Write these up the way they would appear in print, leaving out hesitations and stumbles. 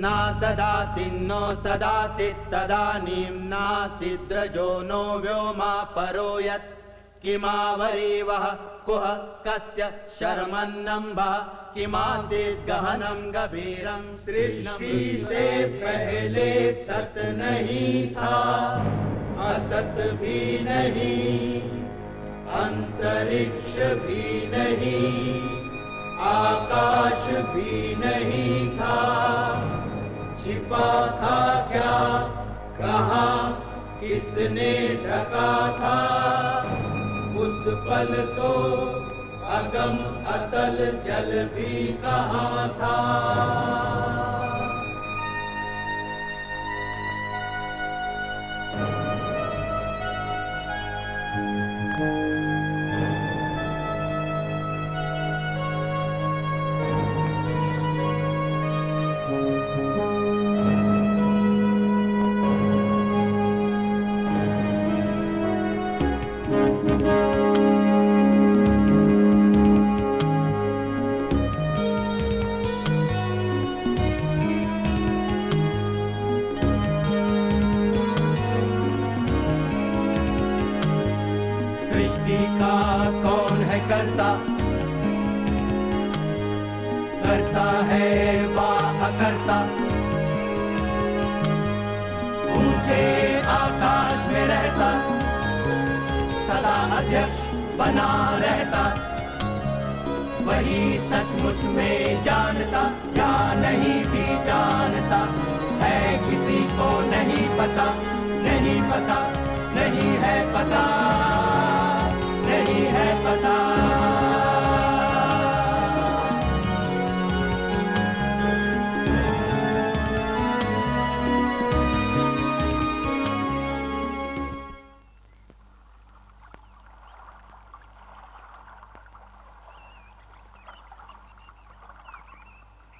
नासदासिन्नो सदासित् तदानीं नासिद्रजो नो व्योमा परो यत् किमावरीवः कुह कस्य शर्मन्नम्भः किमासीत् गहनं गभीरं। सृष्टि से पहले सत नहीं था, असत भी नहीं, अंतरिक्ष भी नहीं, आकाश भी नहीं था। छिपा था क्या, कहाँ, किसने ढका था? उस पल तो अगम अतल जल भी कहाँ था। करता है वा अकर्ता। ऊंचे आकाश में रहता, सदा अध्यक्ष बना रहता। वही सचमुच में जानता या नहीं भी जानता है, किसी को नहीं पता, नहीं पता, नहीं है पता, नहीं है पता।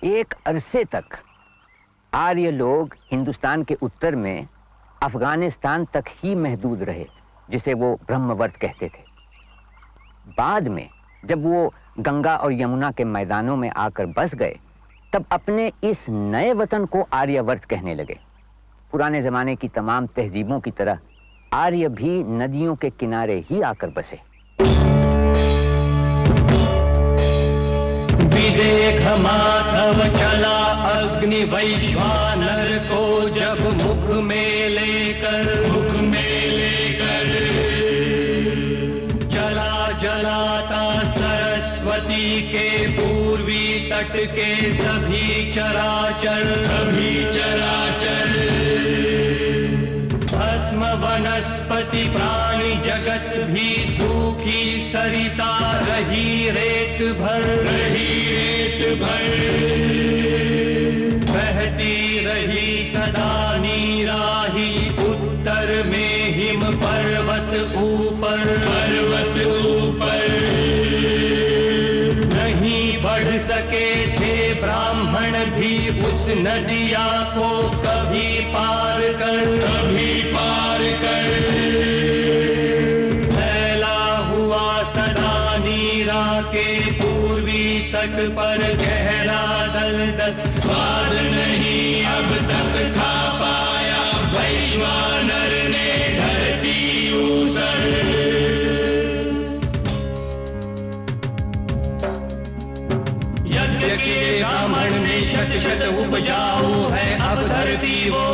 एक अरसे तक आर्य लोग हिंदुस्तान के उत्तर में अफगानिस्तान तक ही महदूद रहे, जिसे वो ब्रह्मवर्त कहते थे। बाद में जब वो गंगा और यमुना के मैदानों में आकर बस गए, तब अपने इस नए वतन को आर्यवर्त कहने लगे। पुराने जमाने की तमाम तहजीबों की तरह आर्य भी नदियों के किनारे ही आकर बसे। विदेख माधव चला अग्नि वैश्वानर को जब मुख में लेकर चला जलाता सरस्वती के पूर्वी तट के सभी चराचर भस्म वनस्पति प्राणी जगत भी सूखी सरिता रही रेत भर बहती रही सदा नीराही। उत्तर में हिम पर्वत ऊपर नहीं बढ़ सके थे ब्राह्मण भी उस नदिया को कभी पार कर फैला हुआ सदा नीरा के पूर्वी तट पर गहरा दलदल। स्वाद नहीं अब तक खा पाया वैश्वानर ने धरती ऊसर। यज्ञ के ब्राह्मण में शत उपजाऊ है अब धरती वो।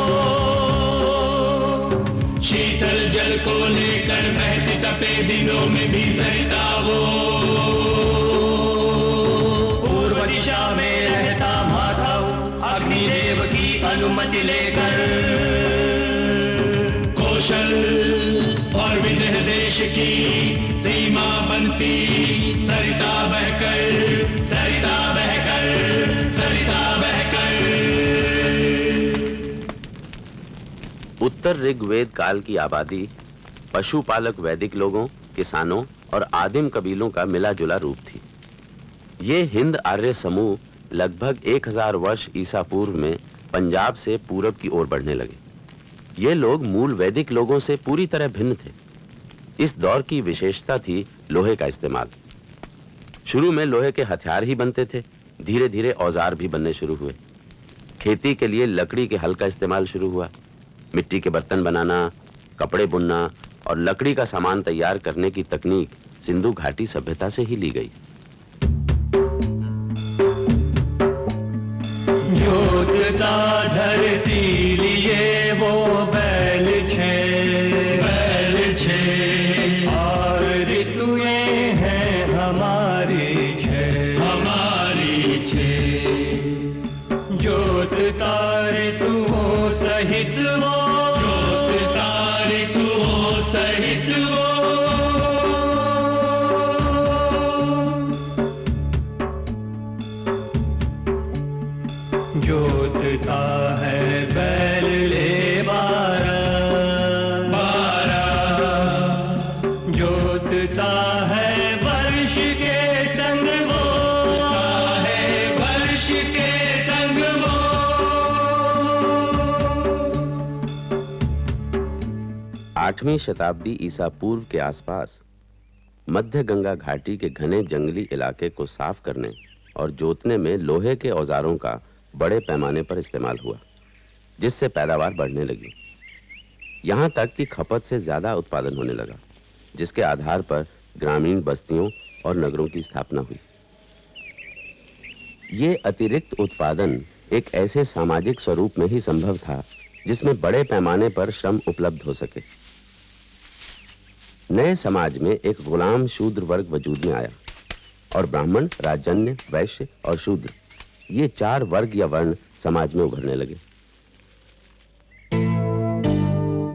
शीतल जल को लेकर बहती तपे दिनों में भी सरिता वो। पूर्व दिशा में रहता माधव अग्निदेव की अनुमति लेकर। कौशल और विदेह देश की सीमा बनती सरिता बहकर। उत्तर ऋग्वेद काल की आबादी पशुपालक वैदिक लोगों, किसानों और आदिम कबीलों का मिला जुला रूप थी। ये हिंद आर्य समूह लगभग 1000 वर्ष ईसा पूर्व में पंजाब से पूरब की ओर बढ़ने लगे। ये लोग मूल वैदिक लोगों से पूरी तरह भिन्न थे। इस दौर की विशेषता थी लोहे का इस्तेमाल। शुरू में लोहे के हथियार ही बनते थे, धीरे धीरे औजार भी बनने शुरू हुए। खेती के लिए लकड़ी के हल का इस्तेमाल शुरू हुआ। मिट्टी के बर्तन बनाना, कपड़े बुनना और लकड़ी का सामान तैयार करने की तकनीक सिंधु घाटी सभ्यता से ही ली गई। जोतता धरती लिए वो बैल छे और ऋतुएं हैं हमारी छे जोतता ऋतुओं सहित वो जोतता है बैल ले बारह जोतता है वर्ष के संग वो आठवीं शताब्दी ईसा पूर्व के आसपास मध्य गंगा घाटी के घने जंगली इलाके को साफ करने और जोतने में लोहे के औजारों का बड़े पैमाने पर इस्तेमाल हुआ, जिससे पैदावार बढ़ने लगी। यहां तक कि खपत से ज्यादा उत्पादन होने लगा, जिसके आधार पर ग्रामीण बस्तियों और नगरों की स्थापना हुई। ये अतिरिक्त उत्पादन एक ऐसे सामाजिक स्वरूप में ही संभव था जिसमें बड़े पैमाने पर श्रम उपलब्ध हो सके। नए समाज में एक गुलाम शूद्र वर्ग वजूद में आया और ब्राह्मण, राजन्य, वैश्य और शूद्र, ये 4 वर्ग या वर्ण समाज में उभरने लगे।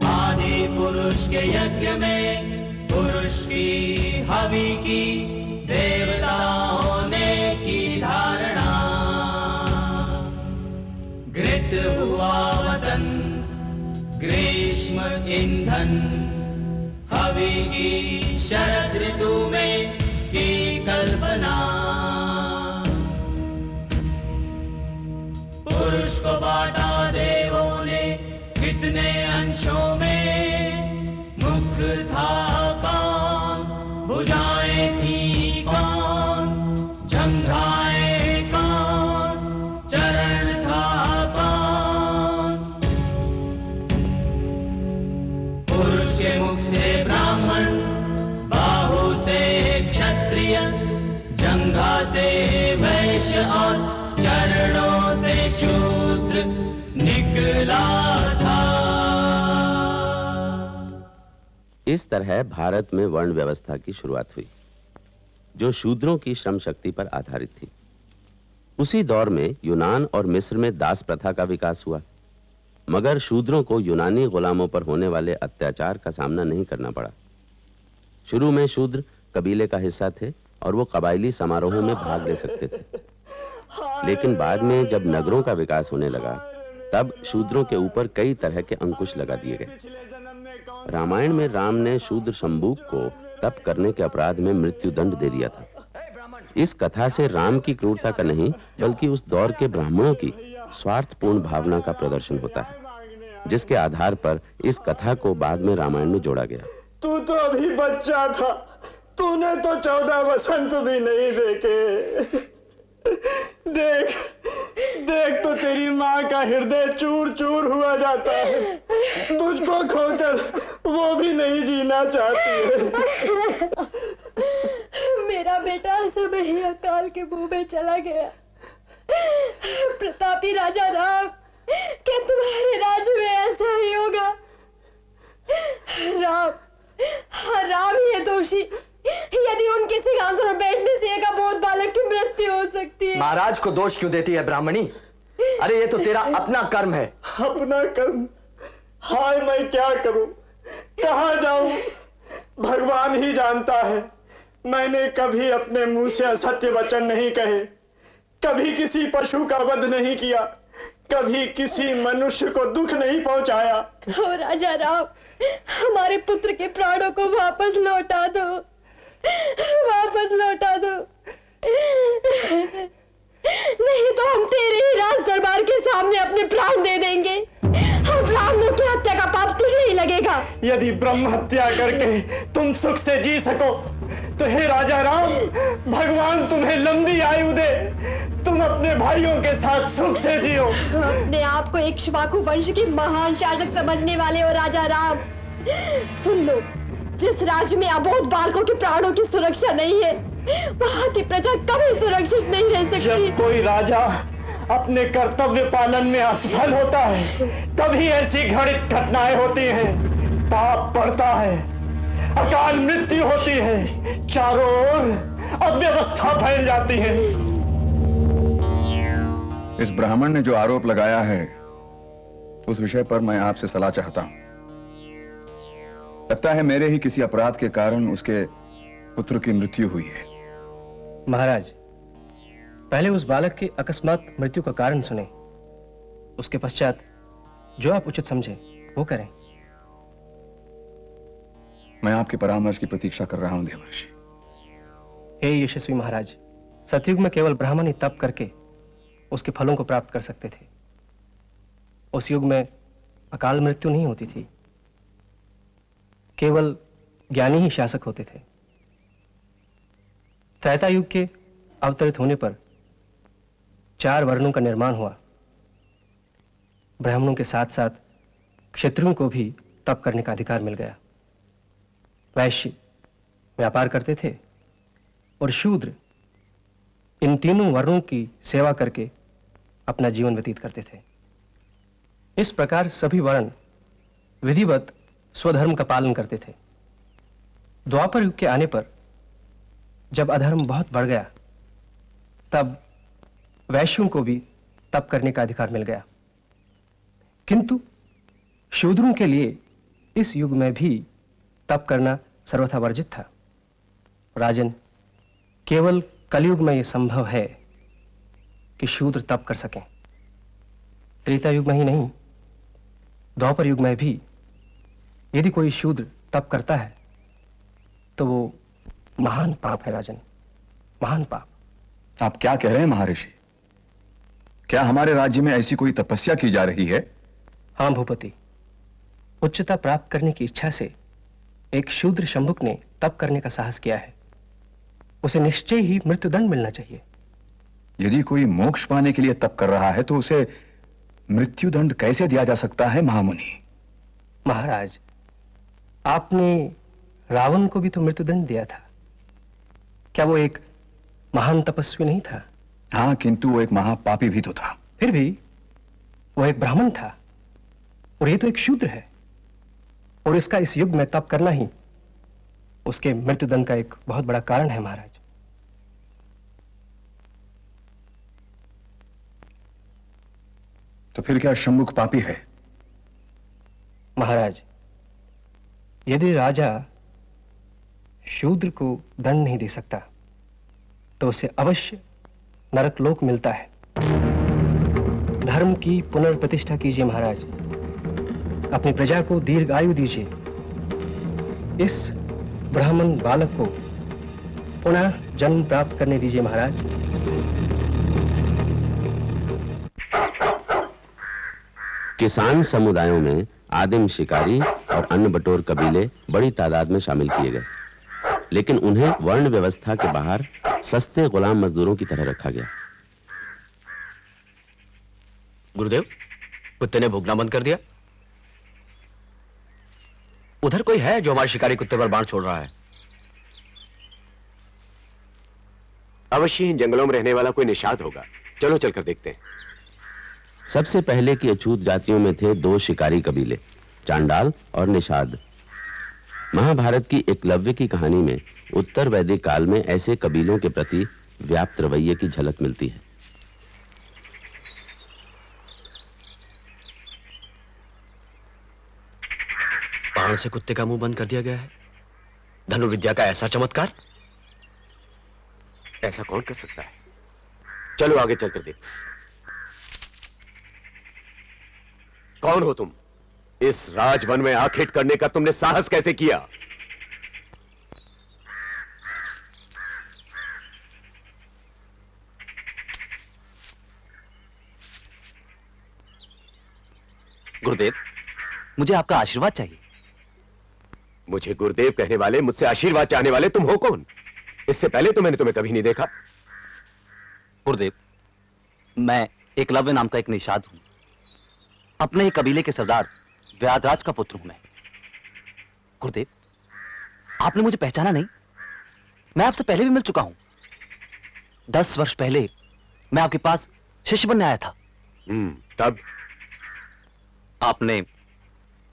आदि पुरुष के यज्ञ में पुरुष की हवि की देवताओं ने की धारणा, घृत हुआ वसंत, ग्रीष्म ईंधन, हवि की शरद ऋतु में की कल्पना। पुरुष को बांटा देवों ने कितने अंशों में, मुख था कौन, भुजाएं थी कौन, जंघाएं कौन, चरण था कौन। पुरुष के मुख से ब्राह्मण, बाहु से क्षत्रिय, जंघा से वैश्य और चरणों से शूद्र निकला था। इस तरह भारत में वर्ण व्यवस्था की शुरुआत हुई, जो शूद्रों की श्रम शक्ति पर आधारित थी। उसी दौर में यूनान और मिस्र में दास प्रथा का विकास हुआ, मगर शूद्रों को यूनानी गुलामों पर होने वाले अत्याचार का सामना नहीं करना पड़ा। शुरू में शूद्र कबीले का हिस्सा थे और वो कबायली समारोहों में भाग ले सकते थे, लेकिन बाद में जब नगरों का विकास होने लगा, तब शूद्रों के ऊपर कई तरह के अंकुश लगा दिए गए। रामायण में राम ने शूद्र शंबूक को तप करने के अपराध में मृत्यु दंड दे दिया था। इस कथा से राम की क्रूरता का नहीं, बल्कि उस दौर के ब्राह्मणों की स्वार्थपूर्ण भावना का प्रदर्शन होता है, जिसके आधार पर इस कथा को बाद में रामायण में जोड़ा गया। तू तो अभी बच्चा था, तूने तो 14 वसंत भी नहीं देखे। देख देख तो तेरी माँ का हृदय चूर चूर हुआ जाता है, तुझको खोकर वो भी नहीं जीना चाहती है। मेरा बेटा सब ही अकाल के मुंह में चला गया। प्रतापी राजा राम, क्या तुम्हारे राज्य में ऐसा ही होगा? राम, हाँ राम ही है दोषी। यदि उनके सिंहासन पर बैठने से एक अबोध बालक की मृत्यु हो सकती है। महाराज को दोष क्यों देती है ब्राह्मणी? अरे ये तो तेरा अपना कर्म है। अपना कर्म? हाय मैं क्या करूं, कहां जाऊं? भगवान ही जानता है। मैंने कभी अपने मुंह से असत्य वचन नहीं कहे, कभी किसी पशु का वध नहीं किया, कभी किसी मनुष्य को दुख नहीं पहुंचाया। ओ राजा राम, हमारे पुत्र के प्राणों को वापस लौटा दो, वापस लौटा दो। नहीं तो हम तेरे ही राज दरबार के सामने अपने प्राण दे देंगे। हम ब्राह्मणों की हत्या का पाप तुझे ही लगेगा। यदि ब्रह्म हत्या करके तुम सुख से जी सको तो हे राजा राम, भगवान तुम्हें लंबी आयु दे, तुम अपने भाइयों के साथ सुख से जियो। अपने आप को इक्ष्वाकु वंश की महान शासक समझने वाले हो राजा राम, सुन लो, जिस राज्य में अबोध बालकों के प्राणों की सुरक्षा नहीं है, वहां की प्रजा कभी सुरक्षित नहीं रह सकती। जब कोई राजा अपने कर्तव्य पालन में असफल होता है, तभी ऐसी घटित घटनाएं होती हैं। पाप बढ़ता है, अकाल मृत्यु होती है, चारों ओर अव्यवस्था फैल जाती है। इस ब्राह्मण ने जो आरोप लगाया है, उस विषय पर मैं आपसे सलाह चाहता हूं। लगता है मेरे ही किसी अपराध के कारण उसके पुत्र की मृत्यु हुई है। महाराज, पहले उस बालक की अकस्मात मृत्यु का कारण सुने, उसके पश्चात जो आप उचित समझे वो करें। मैं आपके परामर्श की प्रतीक्षा कर रहा हूं देवर्षि। हे यशस्वी महाराज, सतयुग में केवल ब्राह्मण ही तप करके उसके फलों को प्राप्त कर सकते थे। उस युग में अकाल मृत्यु नहीं होती थी, केवल ज्ञानी ही शासक होते थे। त्रेता युग के अवतरित होने पर 4 वर्णों का निर्माण हुआ। ब्राह्मणों के साथ साथ क्षत्रियों को भी तप करने का अधिकार मिल गया। वैश्य व्यापार करते थे और शूद्र इन तीनों वर्णों की सेवा करके अपना जीवन व्यतीत करते थे। इस प्रकार सभी वर्ण विधिवत स्वधर्म का पालन करते थे। द्वापर युग के आने पर जब अधर्म बहुत बढ़ गया, तब वैश्यों को भी तप करने का अधिकार मिल गया। किंतु शूद्रों के लिए इस युग में भी तप करना सर्वथा वर्जित था। राजन, केवल कलयुग में यह संभव है कि शूद्र तप कर सकें। त्रेता युग में ही नहीं, द्वापर युग में भी यदि कोई शूद्र तप करता है तो वो महान पाप है राजन, महान पाप। आप क्या कह रहे हैं महर्षि? क्या हमारे राज्य में ऐसी कोई तपस्या की जा रही है? हां भूपति, उच्चता प्राप्त करने की इच्छा से एक शूद्र शंभुक ने तप करने का साहस किया है। उसे निश्चय ही मृत्युदंड मिलना चाहिए। यदि कोई मोक्ष पाने के लिए तप कर रहा है तो उसे मृत्युदंड कैसे दिया जा सकता है महामुनि? महाराज, आपने रावण को भी तो मृत्युदंड दिया था। क्या वो एक महान तपस्वी नहीं था? हाँ, किंतु वो एक महापापी भी तो था। फिर भी वो एक ब्राह्मण था और ये तो एक शूद्र है, और इसका इस युग में तप करना ही उसके मृत्युदंड का एक बहुत बड़ा कारण है। महाराज, तो फिर क्या शंभुक पापी है? महाराज, यदि राजा शूद्र को दंड नहीं दे सकता तो उसे अवश्य नरकलोक मिलता है। धर्म की पुनर्प्रतिष्ठा कीजिए महाराज, अपनी प्रजा को दीर्घ आयु दीजिए। इस ब्राह्मण बालक को पुनः जन्म प्राप्त करने दीजिए महाराज। किसान समुदायों में आदिम शिकारी और अन्य बटोर कबीले बड़ी तादाद में शामिल किए गए, लेकिन उन्हें वर्ण व्यवस्था के बाहर सस्ते गुलाम मजदूरों की तरह रखा गया। गुरुदेव, कुत्ते ने भूखना बंद कर दिया। उधर कोई है जो हमारे शिकारी कुत्ते पर बाण छोड़ रहा है? अवश्य इन जंगलों में रहने वाला कोई निषाद होगा। चलो चलकर देखते हैं। सबसे पहले की अछूत जातियों में थे 2 शिकारी कबीले, चांडाल और निषाद। महाभारत की एकलव्य की कहानी में उत्तर वैदिक काल में ऐसे कबीलों के प्रति व्याप्त रवैये की झलक मिलती है। बाण से कुत्ते का मुंह बंद कर दिया गया है। धनुर्विद्या का ऐसा चमत्कार ऐसा कौन कर सकता है? चलो आगे चलकर देखते हैं। कौन हो तुम? इस राजवन में आखेट करने का तुमने साहस कैसे किया? गुरुदेव, मुझे आपका आशीर्वाद चाहिए। मुझे गुरुदेव कहने वाले, मुझसे आशीर्वाद चाहने वाले तुम हो कौन? इससे पहले तो मैंने तुम्हें कभी नहीं देखा। गुरुदेव, मैं एकलव्य नाम का एक निषाद हूं। अपने ही कबीले के सरदार व्याधराज का पुत्र हूं मैं। गुरुदेव, आपने मुझे पहचाना नहीं? मैं आपसे पहले भी मिल चुका हूं। 10 वर्ष पहले मैं आपके पास शिष्य बनने आया था। तब आपने